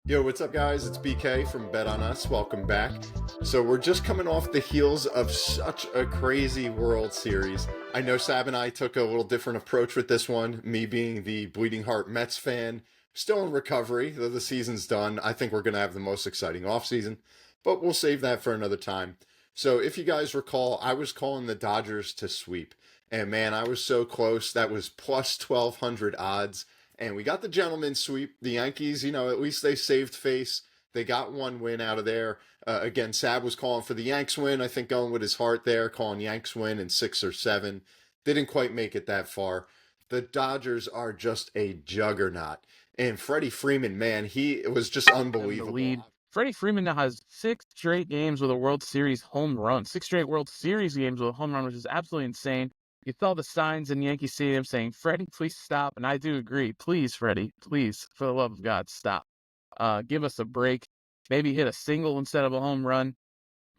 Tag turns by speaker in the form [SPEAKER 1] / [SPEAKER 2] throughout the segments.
[SPEAKER 1] Yo, what's up, guys? It's BK from Bet On Us. Welcome back. So, we're just coming off the heels of such a crazy World Series. I know Sab and I took a little different approach with this one, me being the Bleeding Heart Mets fan, still in recovery, though the season's done. I think we're going to have the most exciting offseason, but we'll save that for another time. So, if you guys recall, I was calling the Dodgers to sweep, and man, I was so close. That was plus 1,200 odds. And we got the gentleman sweep. The Yankees, at least they saved face. They got one win out of there. Again, Sab was calling for the Yanks win. I think going with his heart there, calling Yanks win in 6 or 7. Didn't quite make it that far. The Dodgers are just a juggernaut. And Freddie Freeman, man, he was just
[SPEAKER 2] The lead.
[SPEAKER 1] unbelievable.
[SPEAKER 2] Freddie Freeman now has 6 straight games with a World Series home run. 6 straight World Series games with a home run, which is absolutely insane. You saw the signs in Yankee Stadium saying, "Freddie, please stop." And I do agree. Please, Freddie, please, for the love of God, stop. Give us a break. Maybe hit a single instead of a home run.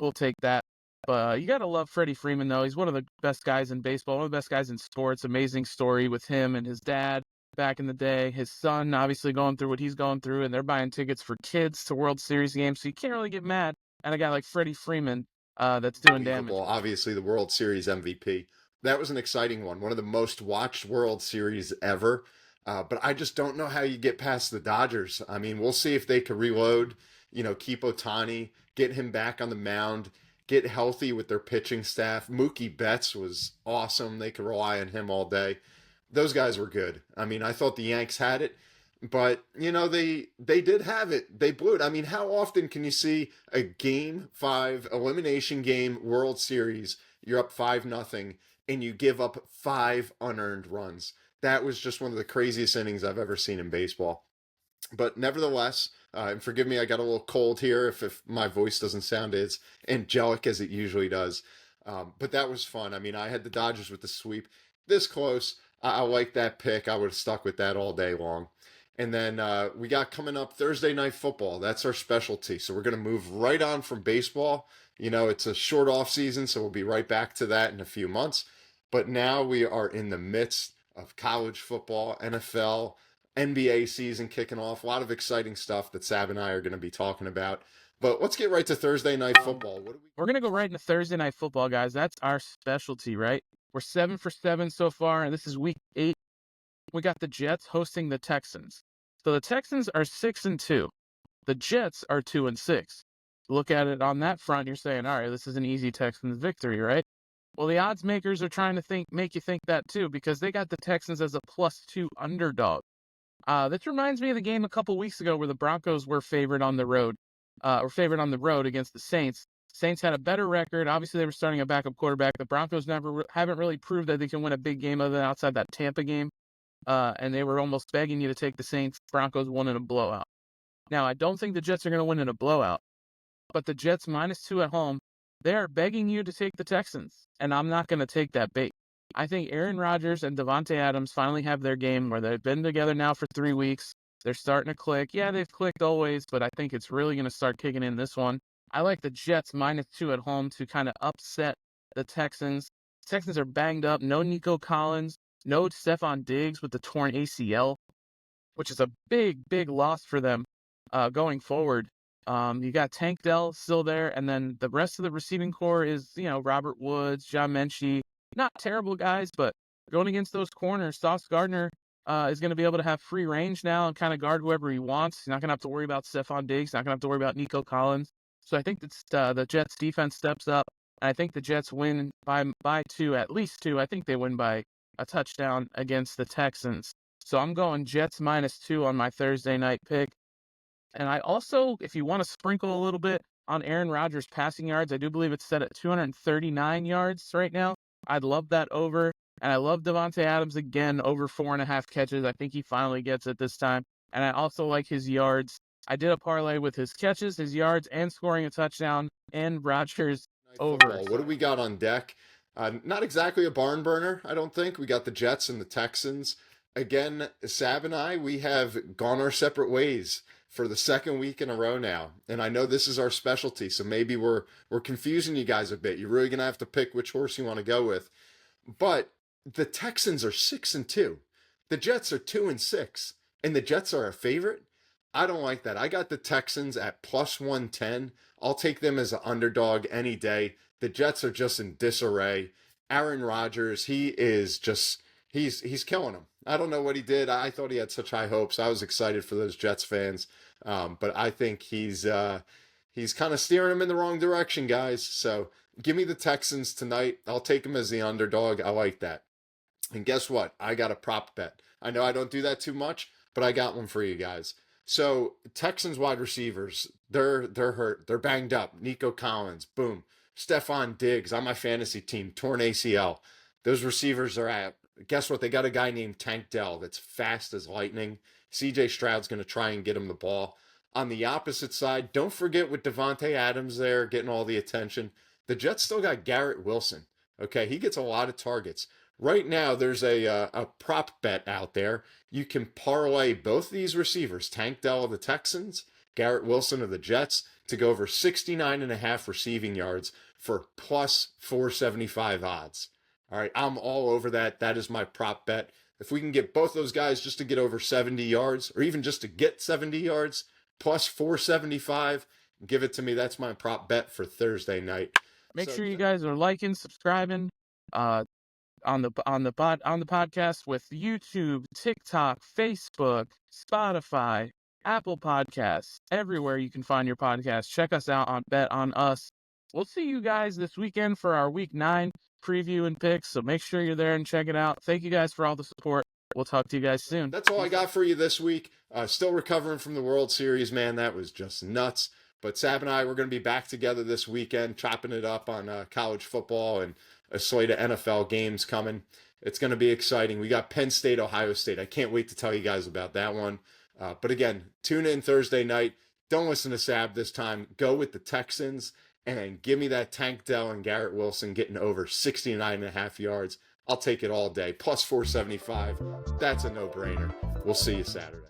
[SPEAKER 2] We'll take that. But you got to love Freddie Freeman, though. He's one of the best guys in baseball, one of the best guys in sports. Amazing story with him and his dad back in the day. His son obviously going through what he's going through, and they're buying tickets for kids to World Series games. So you can't really get mad at a guy like Freddie Freeman that's doing damage.
[SPEAKER 1] Unbelievable. Obviously, the World Series MVP. That was an exciting one of the most watched World Series ever. But I just don't know how you get past the Dodgers. I mean, we'll see if they can reload, keep Ohtani, get him back on the mound, get healthy with their pitching staff. Mookie Betts was awesome. They could rely on him all day. Those guys were good. I mean, I thought the Yanks had it, but they did have it. They blew it. I mean, how often can you see a game 5 elimination game World Series? You're up 5-0 and you give up 5 unearned runs. That was just one of the craziest innings I've ever seen in baseball. But nevertheless, and forgive me, I got a little cold here if my voice doesn't sound as angelic as it usually does. But that was fun. I mean, I had the Dodgers with the sweep this close. I like that pick. I would have stuck with that all day long. And then we got coming up Thursday Night Football. That's our specialty. So we're going to move right on from baseball. It's a short off season, so we'll be right back to that in a few months. But now we are in the midst of college football, NFL, NBA season kicking off. A lot of exciting stuff that Sab and I are going to be talking about. But let's get right to Thursday Night Football. What do we?
[SPEAKER 2] We're going to go right into Thursday Night Football, guys. That's our specialty, right? We're 7 for 7 so far, and this is week 8. We got the Jets hosting the Texans. So the Texans are 6-2. The Jets are 2-6. Look at it on that front, you're saying, all right, this is an easy Texans victory, right? Well, the odds makers are trying to make you think that too, because they got the Texans as a +2 underdog. This reminds me of the game a couple weeks ago where the Broncos were favored on the road, against the Saints. Saints had a better record. Obviously, they were starting a backup quarterback. The Broncos haven't really proved that they can win a big game other than outside that Tampa game. And they were almost begging you to take the Saints. Broncos won in a blowout. Now, I don't think the Jets are going to win in a blowout, but the Jets -2 at home, they are begging you to take the Texans, and I'm not going to take that bait. I think Aaron Rodgers and Davante Adams finally have their game where they've been together now for 3 weeks. They're starting to click. Yeah, they've clicked always, but I think it's really going to start kicking in this one. I like the Jets -2 at home to kind of upset the Texans. Texans are banged up. No Nico Collins. No Stephon Diggs with the torn ACL, which is a big, big loss for them going forward. You got Tank Dell still there, and then the rest of the receiving core is, Robert Woods, John Menchie. Not terrible guys, but going against those corners, Sauce Gardner is going to be able to have free range now and kind of guard whoever he wants. He's not going to have to worry about Stephon Diggs, not going to have to worry about Nico Collins. So I think that the Jets defense steps up, and I think the Jets win by 2, at least 2. I think they win by a touchdown against the Texans. So I'm going Jets -2 on my Thursday night pick. And I also, if you want to sprinkle a little bit on Aaron Rodgers' passing yards, I do believe it's set at 239 yards right now. I'd love that over. And I love Davante Adams again, over 4.5 catches. I think he finally gets it this time. And I also like his yards. I did a parlay with his catches, his yards, and scoring a touchdown, and Rodgers over.
[SPEAKER 1] Football. What do we got on deck? Not exactly a barn burner, I don't think. We got the Jets and the Texans. Again, Sab and I, we have gone our separate ways for the second week in a row now. And I know this is our specialty, so maybe we're confusing you guys a bit. You're really going to have to pick which horse you want to go with. But the Texans are 6-2. The Jets are 2-6. And the Jets are a favorite. I don't like that. I got the Texans at plus 110. I'll take them as an underdog any day. The Jets are just in disarray. Aaron Rodgers, he is just he's killing them. I don't know what he did. I thought he had such high hopes. I was excited for those Jets fans, but I think he's kind of steering them in the wrong direction, guys. So give me the Texans tonight. I'll take them as the underdog. I like that. And guess what? I got a prop bet. I know I don't do that too much, but I got one for you guys. So Texans wide receivers, they're hurt. They're banged up. Nico Collins, boom. Stephon Diggs on my fantasy team, torn ACL. Those receivers are at. Guess what? They got a guy named Tank Dell that's fast as lightning. CJ Stroud's going to try and get him the ball. On the opposite side, don't forget with Davante Adams there getting all the attention. The Jets still got Garrett Wilson. Okay, he gets a lot of targets. Right now, there's a prop bet out there. You can parlay both these receivers, Tank Dell of the Texans, Garrett Wilson of the Jets, to go over 69.5 receiving yards for plus 475 odds. All right, I'm all over that. That is my prop bet. If we can get both those guys just to get over 70 yards, or even just to get 70 yards, plus 475, give it to me. That's my prop bet for Thursday night.
[SPEAKER 2] Make
[SPEAKER 1] So
[SPEAKER 2] sure you guys are liking, subscribing, uh, on the podcast with YouTube, TikTok, Facebook, Spotify, Apple Podcasts, everywhere you can find your podcast. Check us out on Bet on Us. We'll see you guys this weekend for our Week 9 preview and picks. So make sure you're there and check it out. Thank you guys for all the support. We'll talk to you guys soon.
[SPEAKER 1] that's all I got for you this week. Still recovering from the World Series, man. That was just nuts. But Sab and I, we're going to be back together this weekend, chopping it up on college football and a slate of NFL games coming. It's going to be exciting. We got Penn State, Ohio State. I can't wait to tell you guys about that one. But again, tune in Thursday night. Don't listen to Sab this time. Go with the Texans and give me that Tank Dell and Garrett Wilson getting over 69.5 yards. I'll take it all day. Plus 475. That's a no-brainer. We'll see you Saturday.